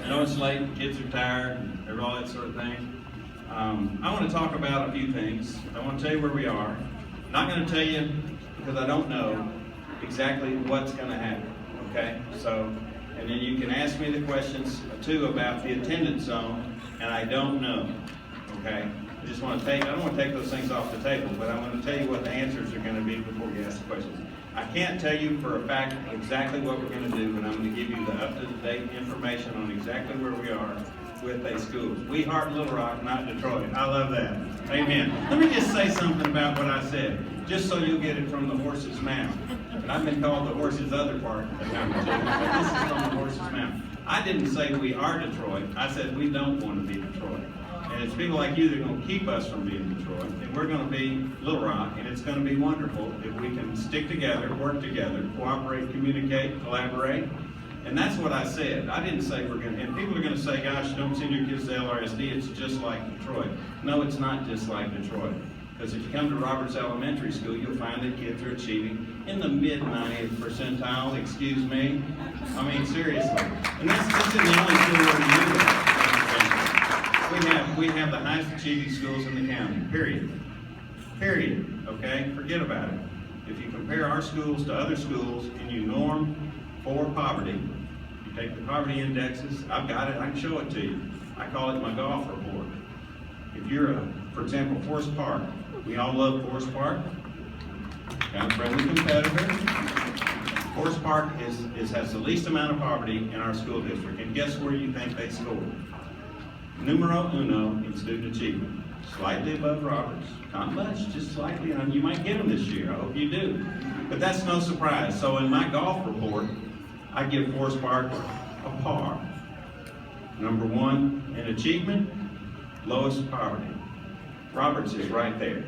I know it's late, kids are tired, and all that sort of thing. I want to talk about a few things. I want to tell you where we are. I'm not going to tell you because I don't know exactly what's going to happen, okay? So, and then you can ask me the questions too about the attendance zone, and I don't know, okay? I just want to I don't want to take those things off the table, but I'm going to tell you what the answers are going to be before you ask the questions. I can't tell you for a fact exactly what we're going to do, but I'm going to give you the up-to-date information on exactly where we are with a schools. We heart Little Rock, not Detroit. I love that. Amen. Let me just say something about what I said, just so you'll get it from the horse's mouth. And I've been called the horse's other part of the conversation, but this is from the horse's mouth. I didn't say we are Detroit. I said we don't want to be Detroit. And it's people like you that are going to keep us from being Detroit. And we're going to be Little Rock, and it's going to be wonderful if we can stick together, work together, cooperate, communicate, collaborate. And that's what I said. I didn't say we're going to, and people are going to say, gosh, don't send your kids to LRSD, it's just like Detroit. No, it's not just like Detroit. Because if you come to Roberts Elementary School, you'll find that kids are achieving in the mid-90th percentile, excuse me. I mean, seriously. And this isn't the only school where you do that. We have the highest achieving schools in the county, period. Period, okay? Forget about it. If you compare our schools to other schools and you norm for poverty, you take the poverty indexes, I've got it, I can show it to you. I call it my golf report. If you're for example, Forest Park, we all love Forest Park, kind of friendly competitor. Forest Park has the least amount of poverty in our school district, and guess where you think they scored? Numero uno in student achievement. Slightly above Roberts. Not much, just slightly. You might get them this year, I hope you do. But that's no surprise. So in my golf report, I give Forest Park a par. Number one in achievement, lowest poverty. Roberts is right there.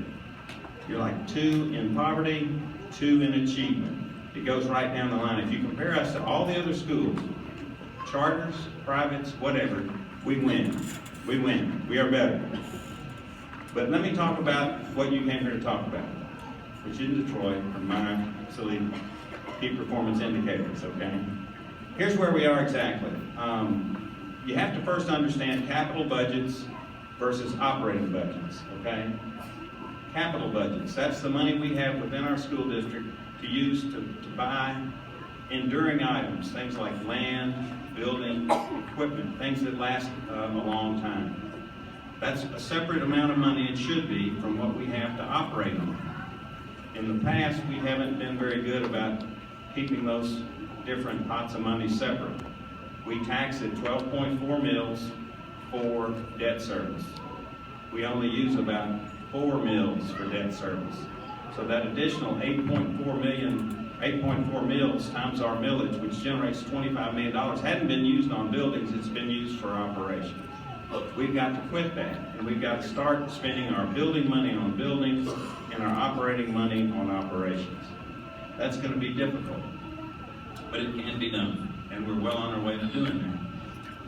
You're like 2 in poverty, 2 in achievement. It goes right down the line. If you compare us to all the other schools, charters, privates, whatever, we win. We win. We are better. But let me talk about what you came here to talk about, which in Detroit are my silly key performance indicators, okay? Here's where we are exactly. You have to first understand capital budgets versus operating budgets, okay? Capital budgets, that's the money we have within our school district to use to buy enduring items, things like land, building, equipment, things that last a long time. That's a separate amount of money, it should be, from what we have to operate on. In the past, we haven't been very good about keeping those different pots of money separate. We tax at 12.4 mils for debt service. We only use about 4 mils for debt service. So that additional 8.4 mils times our millage, which generates $25 million, hadn't been used on buildings, it's been used for operations. We've got to quit that, and we've got to start spending our building money on buildings and our operating money on operations. That's going to be difficult, but it can be done, and we're well on our way to doing that.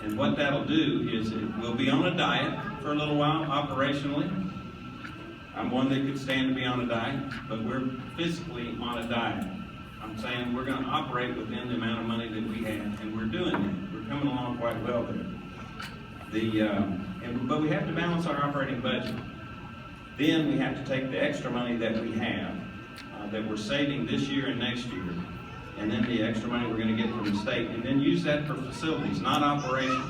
And what that'll do is we'll be on a diet for a little while operationally. I'm one that could stand to be on a diet, but we're physically on a diet. I'm saying we're going to operate within the amount of money that we have, and we're doing that. We're coming along quite well there. But we have to balance our operating budget. Then we have to take the extra money that we have, that we're saving this year and next year, and then the extra money we're going to get from the state, and then use that for facilities, not operations,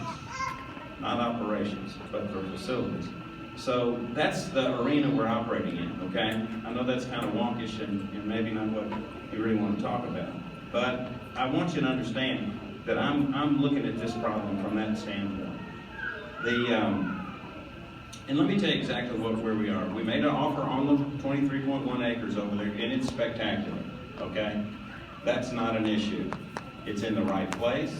but for facilities. So that's the arena we're operating in, okay? I know that's kind of wonkish and maybe not what you really want to talk about, but I want you to understand that I'm looking at this problem from that standpoint. And let me tell you exactly where we are. We made an offer on the 23.1 acres over there, and it's spectacular, okay? That's not an issue. It's in the right place,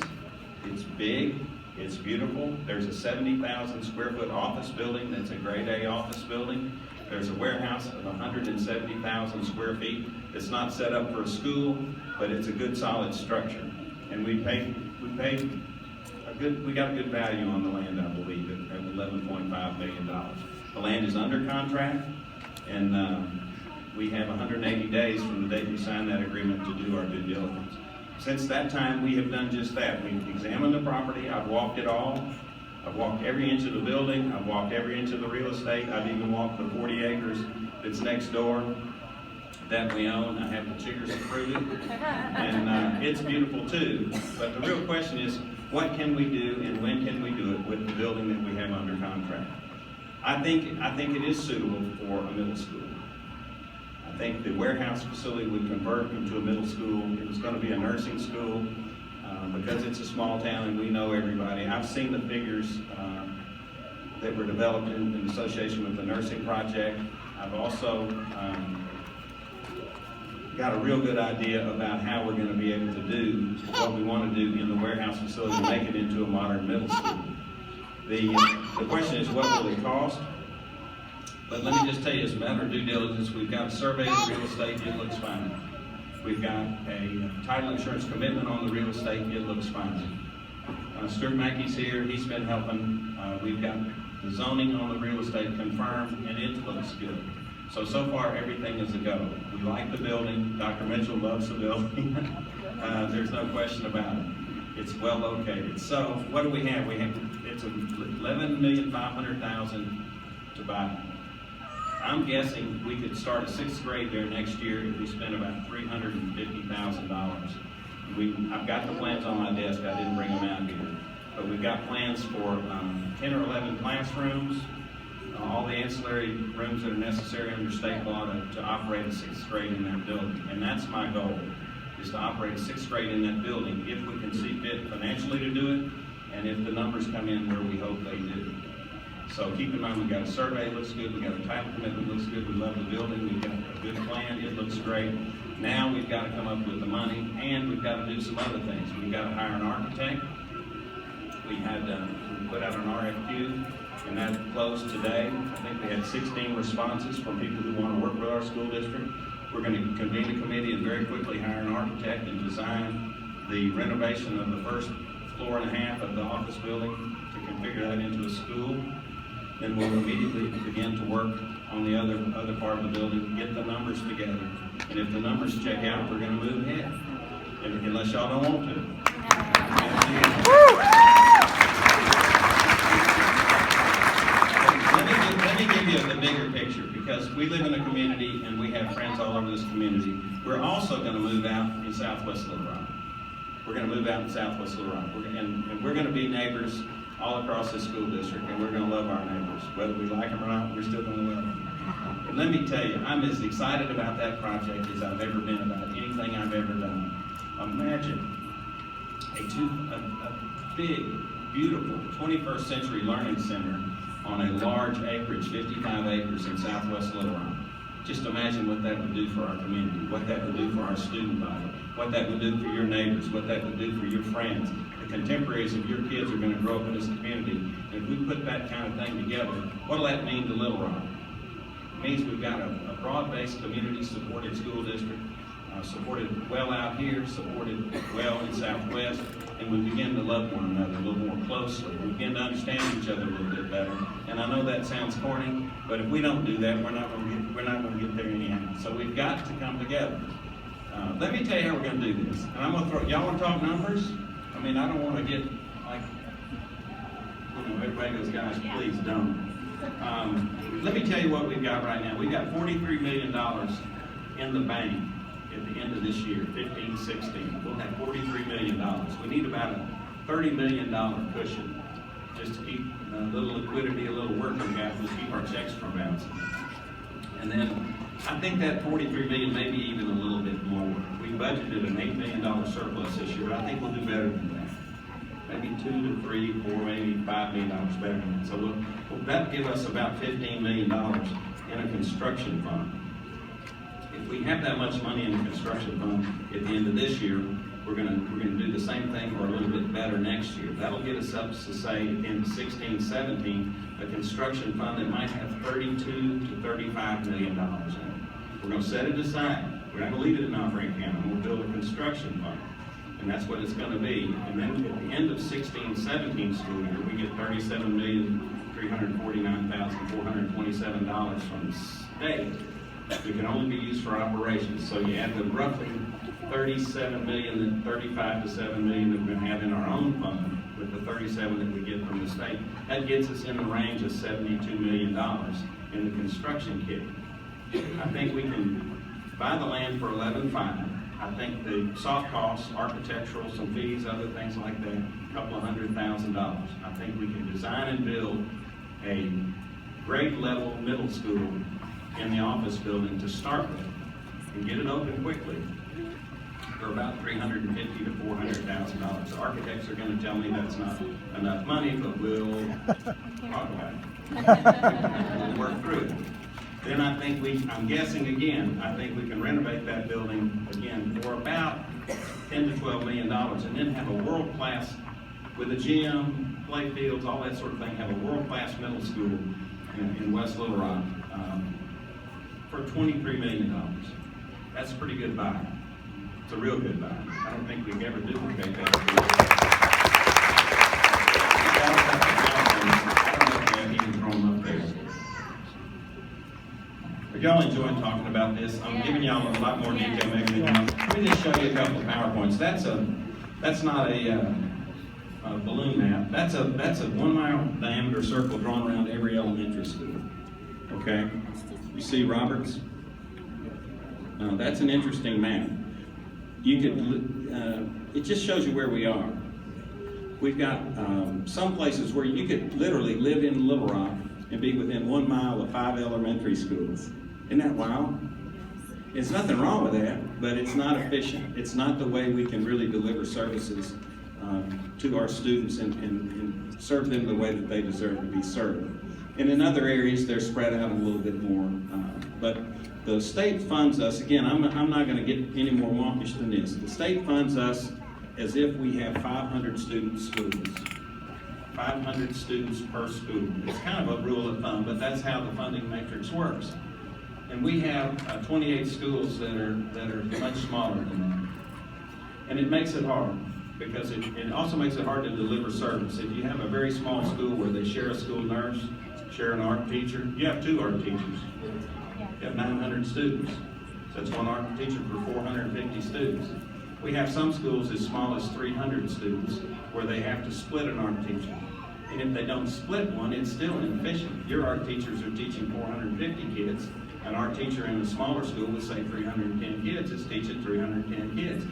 it's big, it's beautiful. There's a 70,000 square foot office building that's a grade A office building. There's a warehouse of 170,000 square feet. It's not set up for a school, but it's a good solid structure. And we got a good value on the land, I believe, at $11.5 million. The land is under contract, and we have 180 days from the date we signed that agreement to do our due diligence. Since that time, we have done just that. We've examined the property. I've walked it all. I've walked every inch of the building. I've walked every inch of the real estate. I've even walked the 40 acres that's next door that we own. I have the chiggers to prove it. And it's beautiful too. But the real question is, what can we do and when can we do it with the building that we have under contract? I think it is suitable for a middle school. I think the warehouse facility would convert into a middle school. It was going to be a nursing school because it's a small town and we know everybody. I've seen the figures that were developed in association with the nursing project. I've also got a real good idea about how we're going to be able to do what we want to do in the warehouse facility to make it into a modern middle school. The question is, what will it cost? But let me just tell you, as a matter of due diligence, we've got a survey of the real estate, it looks fine. We've got a title insurance commitment on the real estate, it looks fine. Stuart Mackey's here, he's been helping. We've got the zoning on the real estate confirmed, and it looks good. So far, everything is a go. We like the building. Dr. Mitchell loves the building. There's no question about it. It's well located. So what do we have? It's $11,500,000 to buy. I'm guessing we could start a 6th grade there next year if we spend about $350,000. I've got the plans on my desk. I didn't bring them out here. But we've got plans for 10 or 11 classrooms, all the ancillary rooms that are necessary under state law to operate a 6th grade in that building. And that's my goal, is to operate a 6th grade in that building if we can see fit financially to do it, and if the numbers come in where we hope they do. So keep in mind, we've got a survey, it looks good, we've got a title commitment, looks good, we love the building, we've got a good plan, it looks great. Now we've got to come up with the money, and we've got to do some other things. We've got to hire an architect. We put out an RFQ, and that closed today. I think we had 16 responses from people who want to work with our school district. We're going to convene a committee and very quickly hire an architect and design the renovation of the first floor and a half of the office building to configure that into a school. Then we'll immediately begin to work on the other part of the building, get the numbers together. And if the numbers check out, we're going to move ahead, unless y'all don't want to. Let me give you the bigger picture, because we live in a community and we have friends all over this community. We're also going to move out in Southwest Little Rock. We're going to move out in Southwest Little Rock. And we're going to be neighbors all across this school district, and we're going to love our neighbors. Whether we like them or not, we're still going to love them. And let me tell you, I'm as excited about that project as I've ever been about anything I've ever done. Imagine a big, beautiful 21st century learning center on a large acreage, 55 acres in Southwest Little Rock. Just imagine what that would do for our community, what that would do for our student body, what that would do for your neighbors, what that would do for your friends. The contemporaries of your kids are going to grow up in this community. And if we put that kind of thing together, what will that mean to Little Rock? It means we've got a broad-based community-supported school district, supported well out here, supported well in Southwest, and we begin to love one another a little more closely. We begin to understand each other a little bit better. And I know that sounds corny, but if we don't do that, we're not going to get there anyhow. So we've got to come together. Let me tell you how we're going to do this. And I'm going to throw, y'all want to talk numbers? I mean, I don't want to get like, everybody goes, guys, please don't. Let me tell you what we've got right now. We've got $43 million in the bank at the end of this year, 15-16. We'll have $43 million. We need about a $30 million cushion just to keep a little liquidity, a little working capital to keep our checks from bouncing. And then I think that $43 million, maybe even a little bit more. We budgeted an $8 million surplus this year, but I think we'll do better than that. Maybe 2 to 3, 4, maybe $5 million better than that. So that'll give us about $15 million in a construction fund. If we have that much money in the construction fund at the end of this year, we're going to do the same thing or a little bit better next year. That'll get us up to, say, in 16-17, a construction fund that might have $32 to $35 million in it. We're going to set it aside. We're not going to leave it in operating account. We're going to build a construction fund. And that's what it's going to be. And then at the end of 16-17 school year, we get $37,349,427 from the state that can only be used for operations. So you add the roughly $35 to $7 million that we're gonna have in our own fund, with the 37 that we get from the state, that gets us in the range of $72 million in the construction kit. I think we can buy the land for $11.5. I think the soft costs, architectural, some fees, other things like that, a couple of $100,000. I think we can design and build a grade level middle school in the office building to start with and get it open quickly for about $350,000 to $400,000. The architects are going to tell me that's not enough money, but we'll talk about it. We'll work through it. Then I think I'm guessing again, I think we can renovate that building again for about $10 to $12 million, and then have a world-class, with a gym, play fields, all that sort of thing, have a world-class middle school in West Little Rock for $23 million. That's a pretty good buy. It's a real good buy. I don't think we can ever duplicate that. I don't know if we have even thrown them up there. But y'all enjoying talking about this? I'm giving y'all a lot more detail maybe than y'all. Let me just show you a couple of PowerPoints. That's not a balloon map. That's a 1 mile diameter circle drawn around every elementary school. Okay? You see Roberts? That's an interesting map. You could, it just shows you where we are. We've got some places where you could literally live in Little Rock and be within 1 mile of 5 elementary schools. Isn't that wild? There's nothing wrong with that, but it's not efficient. It's not the way we can really deliver services to our students and serve them the way that they deserve to be served. And in other areas, they're spread out a little bit more. But the state funds us, again, I'm not going to get any more wonkish than this. The state funds us as if we have 500 student schools. 500 students per school. It's kind of a rule of thumb, but that's how the funding matrix works. And we have 28 schools that are much smaller than that. And it makes it hard, because it also makes it hard to deliver service. If you have a very small school where they share a school nurse, share an art teacher, you have 2 art teachers. You have 900 students. So that's 1 art teacher for 450 students. We have some schools as small as 300 students where they have to split an art teacher. And if they don't split one, it's still inefficient. Your art teachers are teaching 450 kids. An art teacher in a smaller school with, say, 310 kids is teaching 310 kids.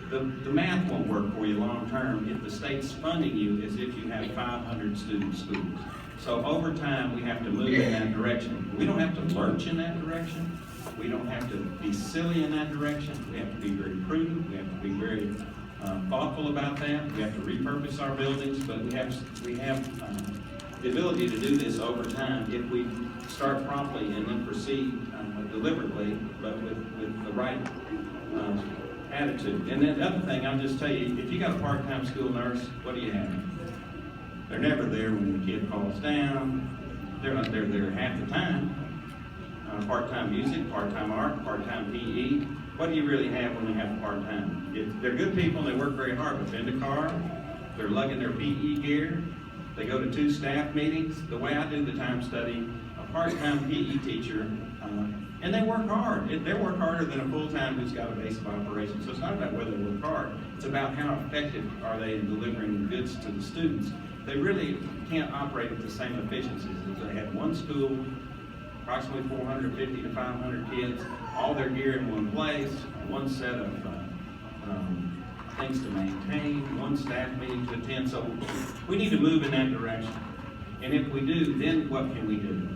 The math won't work for you long term if the state's funding you as if you have 500 student schools. So over time, we have to move in that direction. We don't have to lurch in that direction. We don't have to be silly in that direction. We have to be very prudent. We have to be very thoughtful about that. We have to repurpose our buildings, but we have the ability to do this over time if we start promptly and then proceed deliberately, but with the right attitude. And then the other thing, I'll just tell you, if you got a part-time school nurse, what do you have? They're never there when the kid falls down. They're not there half the time. Part-time music, part-time art, part-time PE. What do you really have when you have part-time? They're good people and they work very hard, but they're in the car, they're lugging their PE gear, they go to 2 staff meetings. The way I do the time study, a part-time PE teacher, and they work hard. They work harder than a full-time who's got a base of operations. So it's not about whether they work hard. It's about how effective are they in delivering the goods to the students. They really can't operate at the same efficiencies if they had one school, approximately 450 to 500 kids, all their gear in one place, one set of things to maintain, one staff meeting to attend. So we need to move in that direction. And if we do, then what can we do?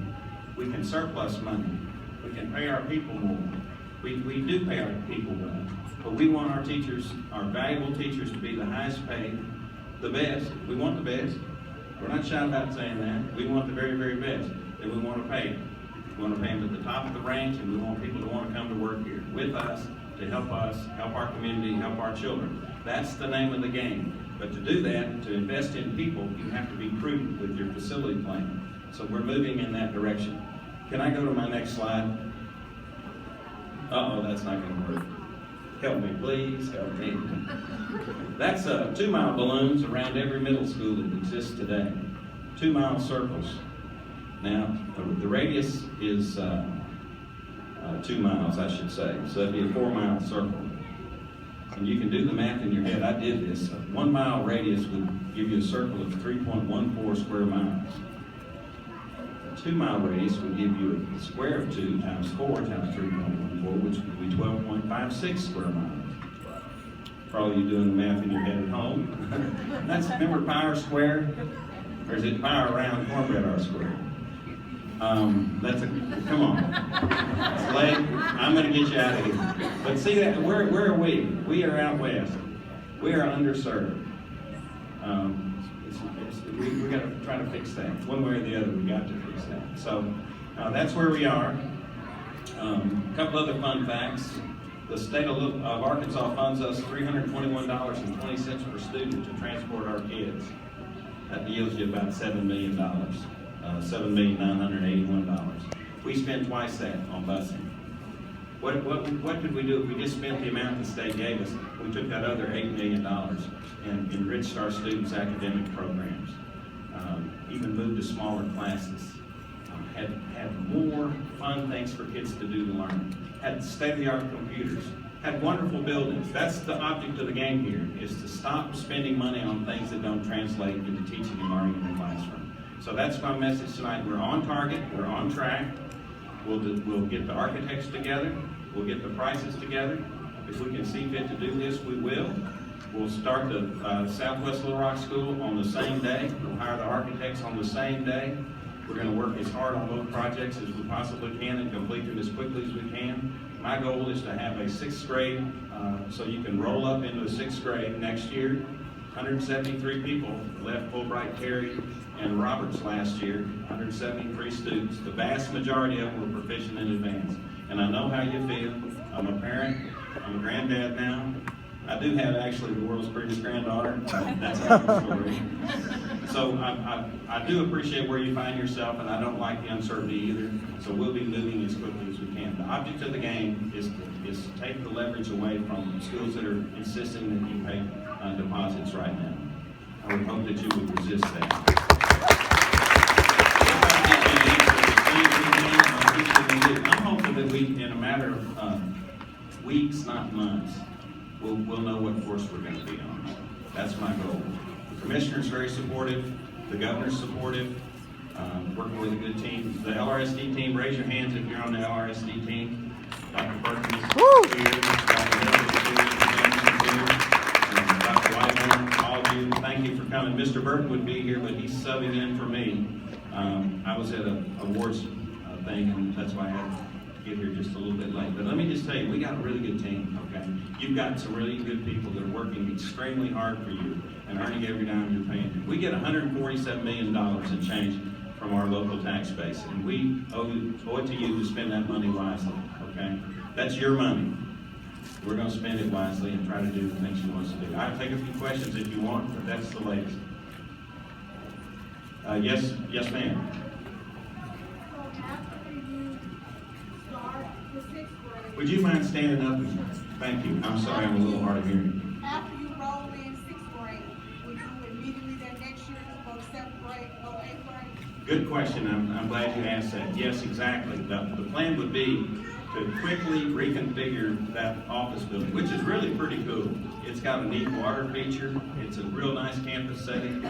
We can surplus money. We can pay our people more. We do pay our people well, but we want our teachers, our valuable teachers, to be the highest paid, the best. We want the best. We're not shy about saying that. We want the very, very best, and we want to pay them. We want to pay them at the top of the range, and we want people to want to come to work here with us, to help our community, help our children. That's the name of the game. But to do that, to invest in people, you have to be prudent with your facility plan. So we're moving in that direction. Can I go to my next slide? Uh-oh, that's not going to work. Help me, please, help me. That's 2-mile balloons around every middle school that exists today. 2-mile circles. Now, the radius is 2 miles, I should say. So that'd be a 4-mile circle. And you can do the math in your head. I did this. A 1 mile radius would give you a circle of 3.14 square miles. A 2 mile radius would give you a square of 2 times 4 times 3.14, which would be 12.56 square miles. For all you doing the math in your head at home. That's, remember pi r squared? Or is it pi around cornbread r squared? That's a, come on. It's late. I'm going to get you out of here. But see, that where are we? We are out west. We are underserved. We got to try to fix that. One way or the other, we got to fix that. So that's where we are. A couple other fun facts. The state of Arkansas funds us $321.20 per student to transport our kids. That yields you about $7 million. $7,981,000. We spend twice that on busing. What could we do if we just spent the amount the state gave us? We took that other $8 million and enriched our students' academic programs. Even moved to smaller classes. Had more fun things for kids to do to learn. Had state-of-the-art computers. Had wonderful buildings. That's the object of the game here, is to stop spending money on things that don't translate into teaching and learning in the classroom. So that's my message tonight. We're on target, we're on track. We'll get the architects together, we'll get the prices together. If we can see fit to do this, we will. We'll start the Southwest Little Rock School on the same day. We'll hire the architects on the same day. We're going to work as hard on both projects as we possibly can and complete them as quickly as we can. My goal is to have a 6th grade, so you can roll up into the 6th grade next year. 173 people left Fulbright, Terry, and Roberts last year, 173 students. The vast majority of them were proficient in advance. And I know how you feel. I'm a parent, I'm a granddad now. I do have actually the world's prettiest granddaughter. That's another story. So I do appreciate where you find yourself, and I don't like the uncertainty either. So we'll be moving as quickly as we can. The object of the game is to take the leverage away from schools that are insisting that you pay deposits right now. I would hope that you would resist that. I'm hoping that we, in a matter of weeks, not months, we'll know what course we're going to be on. That's my goal. The commissioner's very supportive. The governor's supportive. Working with a good team. The LRSD team, raise your hands if you're on the LRSD team. Dr. Perkins is here. Dr. Miller is here. Dr. Whiteman, all of you, thank you for coming. Mr. Burton would be here, but he's subbing in for me. I was at an awards thing, and that's why I had to get here just a little bit late. But let me just tell you, we got a really good team, okay? You've got some really good people that are working extremely hard for you and earning every dime you're paying. We get $147 million in change from our local tax base, and we owe it to you to spend that money wisely, okay? That's your money. We're going to spend it wisely and try to do the things you want us to do. I'll take a few questions if you want, but that's the latest. Yes, ma'am. So after you start the 6th grade, Would you mind standing up? Thank you. I'm sorry, I'm a little hard of hearing. after you roll in 6th grade, would you immediately then next year go to 7th grade, go 8th grade? Good question. I'm glad you asked that. Yes, exactly. The plan would be to quickly reconfigure that office building, which is really pretty cool. It's got a neat water feature. It's a real nice campus setting.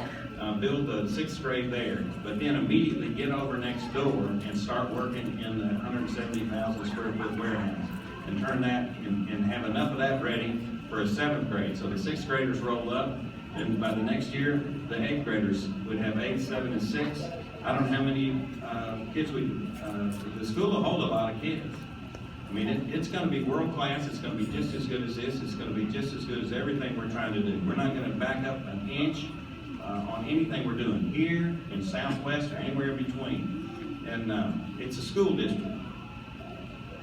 Build the 6th grade there, but then immediately get over next door and start working in the 170,000 square foot warehouse and turn that and have enough of that ready for a 7th grade. So the 6th graders roll up, and by the next year, the 8th graders would have 8, 7, and 6. I don't know how many kids the school will hold a lot of kids. I mean, it's going to be world class. It's going to be just as good as this. It's going to be just as good as everything we're trying to do. We're not going to back up an inch on anything we're doing here in Southwest or anywhere in between. And it's a school district.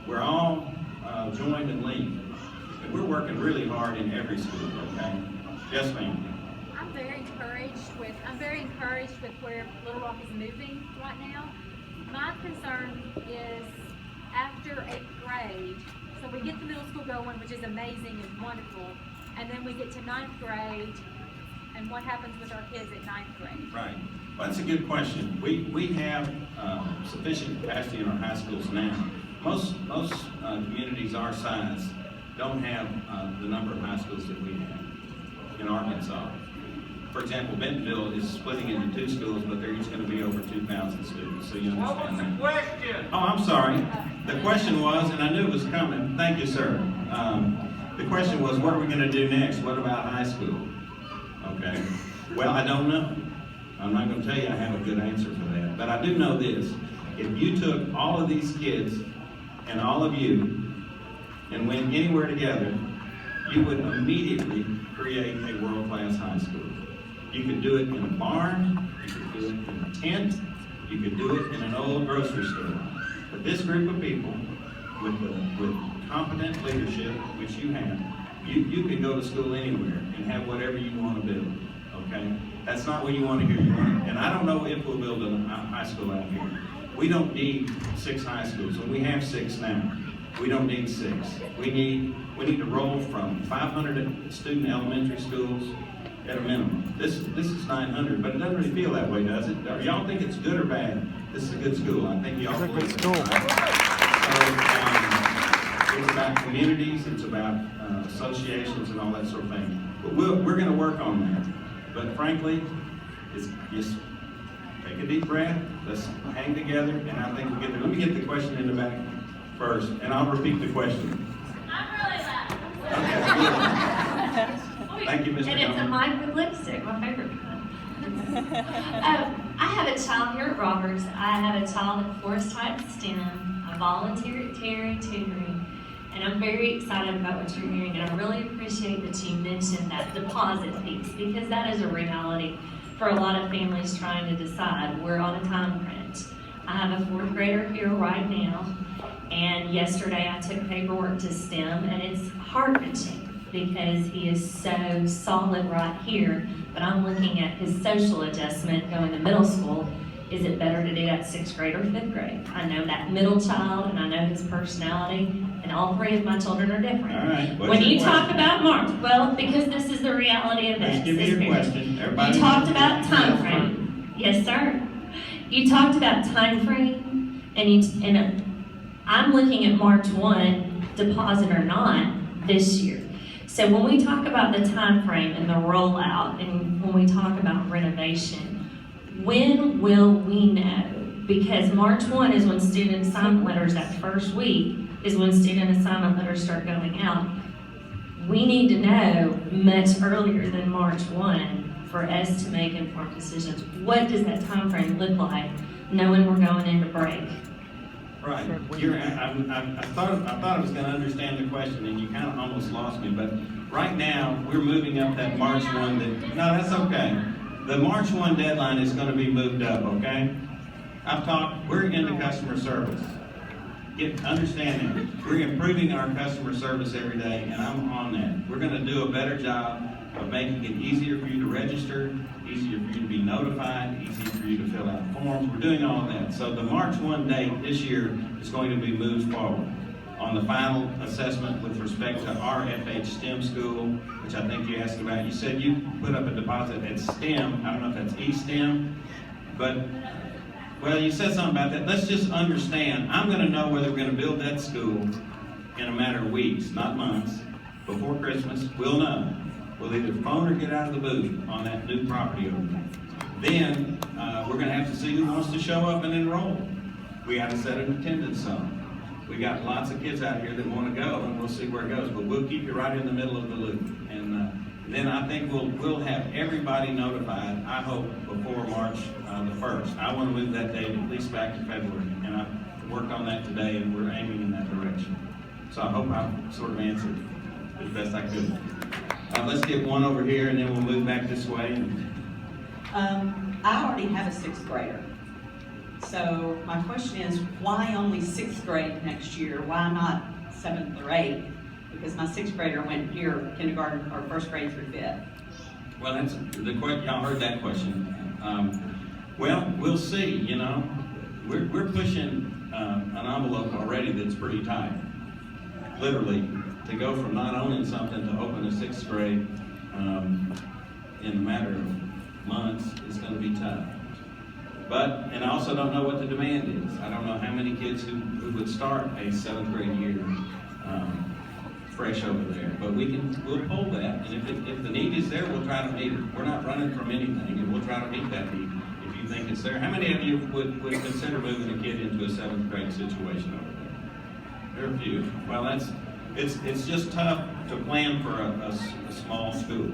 We're all joined and linked. And we're working really hard in every school, okay? Yes, ma'am. I'm very encouraged with where Little Rock is moving right now. My concern is after 8th grade, so we get the middle school going, which is amazing and wonderful, and then we get to 9th grade, and what happens with our kids at 9th grade? Right. Well, that's a good question. We have sufficient capacity in our high schools now. Most communities our size don't have the number of high schools that we have in Arkansas. For example, Bentonville is splitting into 2 schools, but they're each going to be over 2,000 students, so you understand that. Question. Oh, I'm sorry. The question was, and I knew it was coming. Thank you, sir. The question was, what are we going to do next? What about high school? Okay. Well, I don't know. I'm not going to tell you I have a good answer for that. But I do know this. If you took all of these kids and all of you and went anywhere together, you would immediately create a world-class high school. You could do it in a barn, you could do it in a tent, you could do it in an old grocery store. But this group of people, with competent leadership, which you have, you can go to school anywhere and have whatever you want to build, okay? That's not what you want to hear. And I don't know if we'll build a high school out here. We don't need 6 high schools, and we have 6 now. We don't need 6. We need to roll from 500 student elementary schools at a minimum. This is 900, but it doesn't really feel that way, does it? Y'all think it's good or bad? This is a good school. I think y'all believe it. So, it's about communities, it's about associations and all that sort of thing. But we're going to work on that. But frankly, it's just take a deep breath, let's hang together, and I think we'll get there. Let me get the question in the back first, and I'll repeat the question. I'm really loud. Okay. Thank you, Mr. And it's a Gilman. mic with lipstick, my favorite kind. I have a child here at Roberts. I have a child at Forest Heights STEM. I volunteer at Terry Tutoring. And I'm very excited about what you're hearing, and I really appreciate that you mentioned that deposit piece, because that is a reality for a lot of families trying to decide. We're on a time crunch. I have a 4th grader here right now, and yesterday I took paperwork to STEM, and it's heart-wrenching because he is so solid right here, but I'm looking at his social adjustment going to middle school. Is it better to do that 6th grade or 5th grade? I know that middle child, and I know his personality, and all 3 of my children are different. All right. When you talk about March, well, because this is the reality of this. Let's give me your question. Everybody. You talked about time frame. Yes, sir. You talked about time frame, and I'm looking at March 1, deposit or not, this year. So when we talk about the time frame and the rollout, and when we talk about renovation, when will we know? Because March 1 is when student assignment letters, that first week, is when student assignment letters start going out. We need to know much earlier than March 1 for us to make informed decisions. What does that time frame look like, knowing we're going into break? Right. I thought I was going to understand the question, and you kind of almost lost me. But right now, we're moving up that March 1. No, that's okay. The March 1 deadline is going to be moved up, okay? We're into customer service. Understand that. We're improving our customer service every day, and I'm on that. We're going to do a better job of making it easier for you to register, easier for you to be notified, easier for you to fill out forms. We're doing all of that. So the March 1 date this year is going to be moved forward. On the final assessment with respect to our FH STEM school, which I think you asked about, you said you put up a deposit at STEM. I don't know if that's E-STEM, but, well, you said something about that. Let's just understand, I'm going to know whether we're going to build that school in a matter of weeks, not months. Before Christmas, we'll know. We'll either phone or get out of the booth on that new property over there. Then, we're going to have to see who wants to show up and enroll. We got to set an attendance zone. We got lots of kids out here that want to go, and we'll see where it goes. But we'll keep you right in the middle of the loop. And then I think we'll have everybody notified, I hope, before March the 1st. I want to move that date at least back to February. And I worked on that today, and we're aiming in that direction. So I hope I sort of answered as best I could. Let's get one over here, and then we'll move back this way. I already have a 6th grader. So my question is, why only 6th grade next year? Why not 7th or 8th? Because my 6th grader went here kindergarten or 1st grade through 5th. Well, that's the question. Y'all heard that question. Well, we'll see. You know, we're pushing an envelope already that's pretty tight. Literally, to go from not owning something to open a 6th grade in a matter of months is going to be tough. But, and I also don't know what the demand is. I don't know how many kids who would start a 7th grade year. fresh over there. But we'll pull that, and if the need is there, we'll try to meet it. We're not running from anything, and we'll try to meet that need if you think it's there. How many of you would consider moving a kid into a 7th grade situation over there? There are a few. Well, it's just tough to plan for a small school.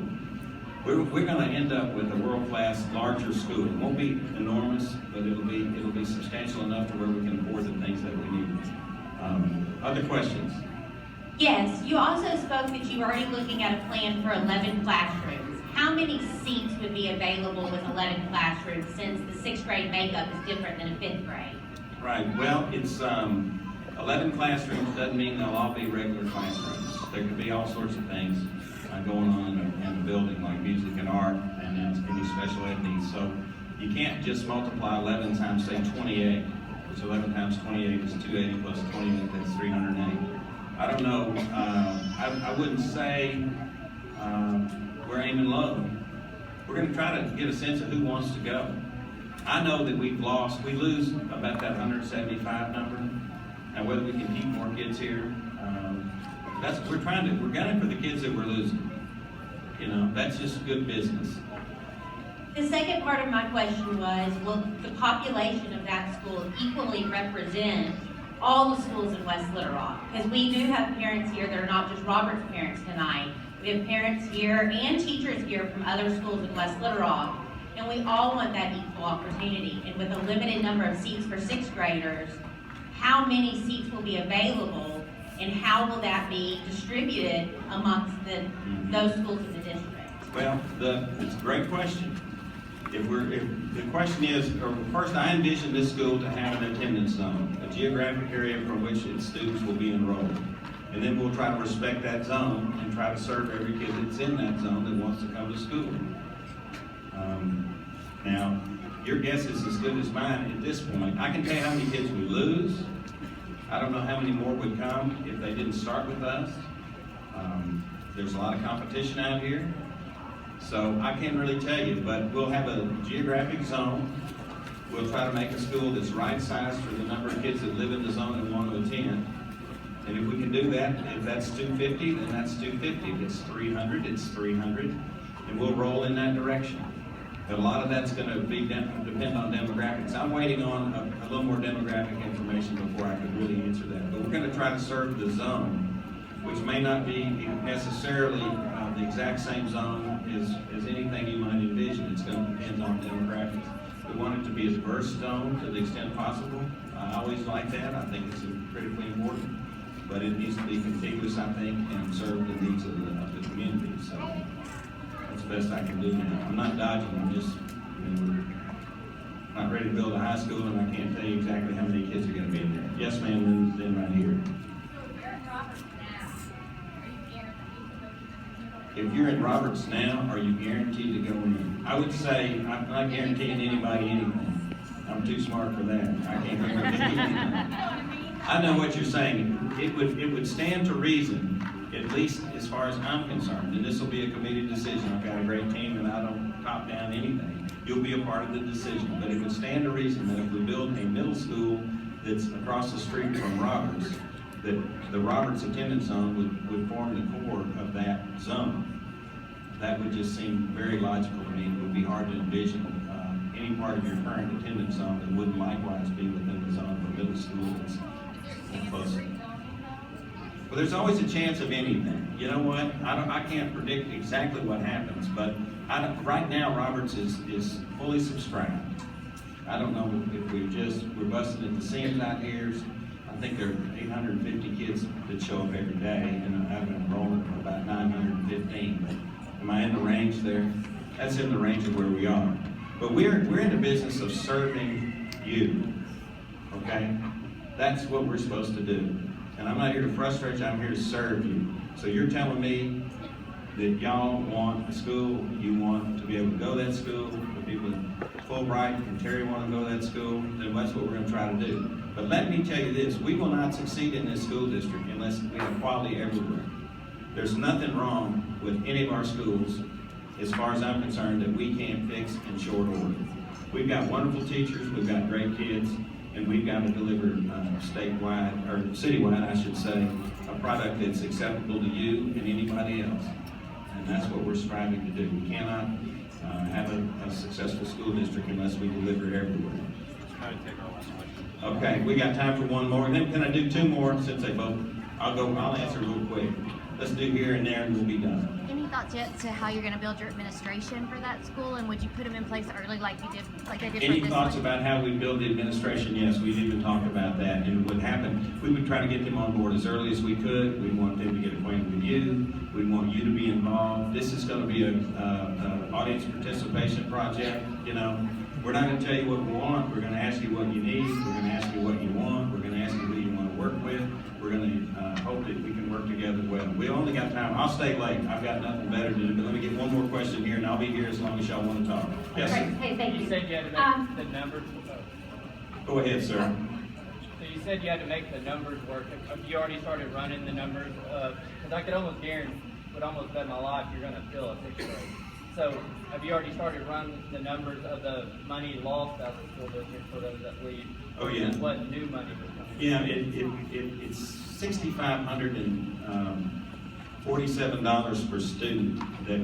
We're going to end up with a world-class, larger school. It won't be enormous, but it'll be substantial enough to where we can afford the things that we need. Other questions? Yes, you also spoke that you were already looking at a plan for 11 classrooms. How many seats would be available with 11 classrooms since the 6th grade makeup is different than a 5th grade? Right, well, it's 11 classrooms doesn't mean they'll all be regular classrooms. There could be all sorts of things going on in the building, like music and art, and then any special ed needs. So you can't just multiply 11 times, say, 28, which 11 times 28 is 280 plus 28, that's 308. I don't know, I wouldn't say we're aiming low. We're going to try to get a sense of who wants to go. I know that we lose about that 175 number, and whether we can keep more kids here, we're gunning for the kids that we're losing. You know, that's just good business. The second part of my question was, will the population of that school equally represent all the schools in West Little Rock? Because we do have parents here that are not just Robert's parents tonight. We have parents here and teachers here from other schools in West Little Rock, and we all want that equal opportunity. And with a limited number of seats for 6th graders, how many seats will be available, and how will that be distributed amongst those schools in the district? Well, it's a great question. If the question is, first, I envision this school to have an attendance zone, a geographic area from which its students will be enrolled. And then we'll try to respect that zone and try to serve every kid that's in that zone that wants to come to school. Now, your guess is as good as mine at this point. I can tell you how many kids we lose. I don't know how many more would come if they didn't start with us. There's a lot of competition out here. So I can't really tell you, but we'll have a geographic zone. We'll try to make a school that's right sized for the number of kids that live in the zone and want to attend. And if we can do that, if that's 250, then that's 250. If it's 300, it's 300. And we'll roll in that direction. But a lot of that's going to depend on demographics. I'm waiting on a little more demographic information before I could really answer that. But we're going to try to serve the zone, which may not be necessarily the exact same zone as anything you might envision. It's going to depend on demographics. We want it to be a diverse zone to the extent possible. I always like that. I think it's critically important. But it needs to be contiguous, I think, and serve the needs of the community. So that's the best I can do now. I'm not dodging. I'm just, not ready to build a high school, and I can't tell you exactly how many kids are going to be in there. Yes, ma'am, then right here. If you're in Roberts now, are you guaranteed to go in? I would say I'm not guaranteeing anybody anything. I'm too smart for that. I can't guarantee anything. I know what you're saying. It would stand to reason, at least as far as I'm concerned, and this will be a committee decision. I've got a great team, and I don't top down anything. You'll be a part of the decision, but it would stand to reason that if we build a middle school that's across the street from Roberts, that the Roberts attendance zone would form the core of that zone. That would just seem very logical to me. It would be hard to envision any part of your current attendance zone that wouldn't likewise be within the zone of a middle school that's close. Well, there's always a chance of anything. You know what? I can't predict exactly what happens, but right now Roberts is fully subscribed. I don't know if we're busting at the seams out here. I think there are 850 kids that show up every day, and I have an enrollment of about 915. Am I in the range there? That's in the range of where we are. But we're in the business of serving you, okay? That's what we're supposed to do. And I'm not here to frustrate you, I'm here to serve you. So you're telling me that y'all want a school, you want to be able to go to that school, the people in Fulbright and Terry want to go to that school, then that's what we're going to try to do. But let me tell you this, we will not succeed in this school district unless we have quality everywhere. There's nothing wrong with any of our schools, as far as I'm concerned, that we can't fix in short order. We've got wonderful teachers, we've got great kids, and we've got to deliver statewide, or citywide, I should say, a product that's acceptable to you and anybody else. And that's what we're striving to do. We cannot have a successful school district unless we deliver everywhere. Okay, we got time for one more. And then can I do two more since they both? I'll answer real quick. Let's do here and there and we'll be done. Any thoughts yet to how you're going to build your administration for that school, and would you put them in place early like they did for Any this thoughts one? about how we build the administration? Yes, we've even talked about that. And what would happen, we would try to get them on board as early as we could. We want them to get acquainted with you. We want you to be involved. This is going to be a audience participation project. You know, we're not going to tell you what we want. We're going to ask you what you need. We're going to ask you what you want. We're going to ask you who you want to work with. We're going to hope that we can work together well. We only got time. I'll stay late. I've got nothing better to do. But let me get one more question here, and I'll be here as long as y'all want to talk. Yes, sir. Hey, thank you. You said you had to make the numbers. Go ahead, sir. So you said you had to make the numbers work. Have you already started running the numbers? Because I could almost guarantee, would almost bet my life you're going to fill a sixth grade. So have you already started running the numbers of the money lost out of the school district for those that leave? Oh, yeah. What new money was coming? Yeah, it's $6,547 per student that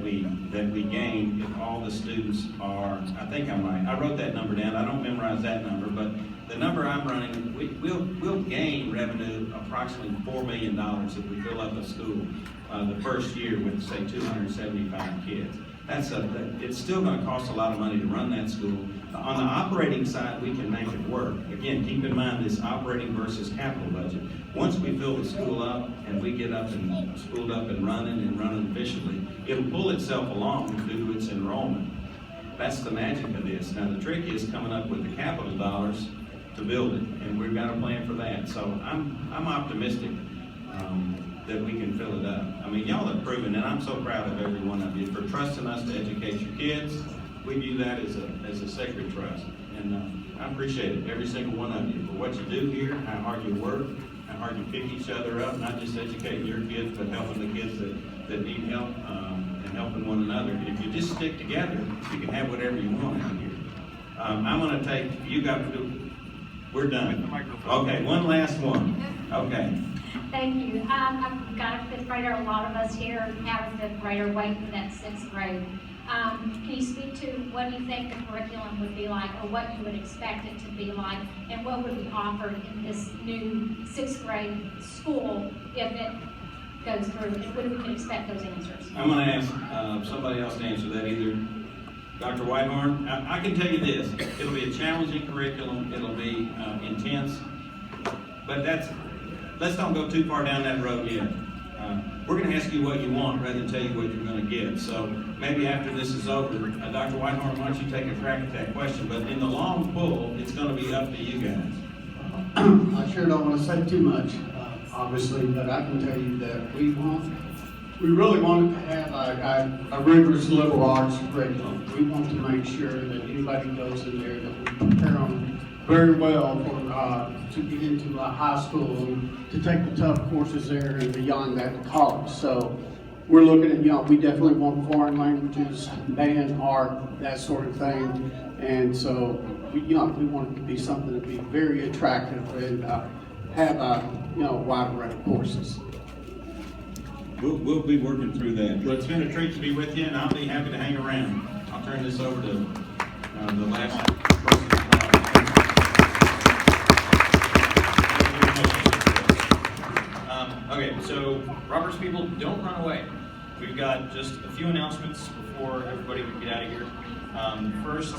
we gain if all the students are. I think I'm right. I wrote that number down. I don't memorize that number, but the number I'm running, we'll gain revenue approximately $4 million if we fill up a school the first year with, say, 275 kids. It's still going to cost a lot of money to run that school. On the operating side, we can make it work. Again, keep in mind this operating versus capital budget. Once we fill the school up and we get up and schooled up and running efficiently, it'll pull itself along due to its enrollment. That's the magic of this. Now the trick is coming up with the capital dollars to build it, and we've got a plan for that. So I'm optimistic that we can fill it up. I mean, y'all have proven, and I'm so proud of every one of you for trusting us to educate your kids. We view that as a sacred trust, and I appreciate it, every single one of you, for what you do here, how hard you work, how hard you pick each other up, not just educating your kids, but helping the kids that need help and helping one another. If you just stick together, you can have whatever you want out here. I'm going to take, we're done. Okay, one last one. Okay. Thank you. I've got a fifth grader. A lot of us here have a fifth grader waiting for that sixth grade. Can you speak to what you think the curriculum would be like, or what you would expect it to be like, and what would be offered in this new sixth grade school if it goes through, and when we can expect those answers? I'm going to ask somebody else to answer that, either Dr. Whitehorn. I can tell you this, it'll be a challenging curriculum, it'll be intense, but let's don't go too far down that road yet. We're going to ask you what you want rather than tell you what you're going to get. So maybe after this is over, Dr. Whitehorn, why don't you take a crack at that question? But in the long pull, it's going to be up to you guys. I sure don't want to say too much, obviously, but I can tell you that we really wanted to have a rigorous liberal arts curriculum. We want to make sure that anybody goes in there that we prepare them very well for to get into a high school and to take the tough courses there and beyond that to college. So we're looking at, we definitely want foreign languages, band, art, that sort of thing. And so we want it to be something to be very attractive and have a wide array of courses. We'll be working through that. Well, it's been a treat to be with you, and I'll be happy to hang around. I'll turn this over to the last person. Okay, so Robert's people, don't run away. We've got just a few announcements before everybody can get out of here. First,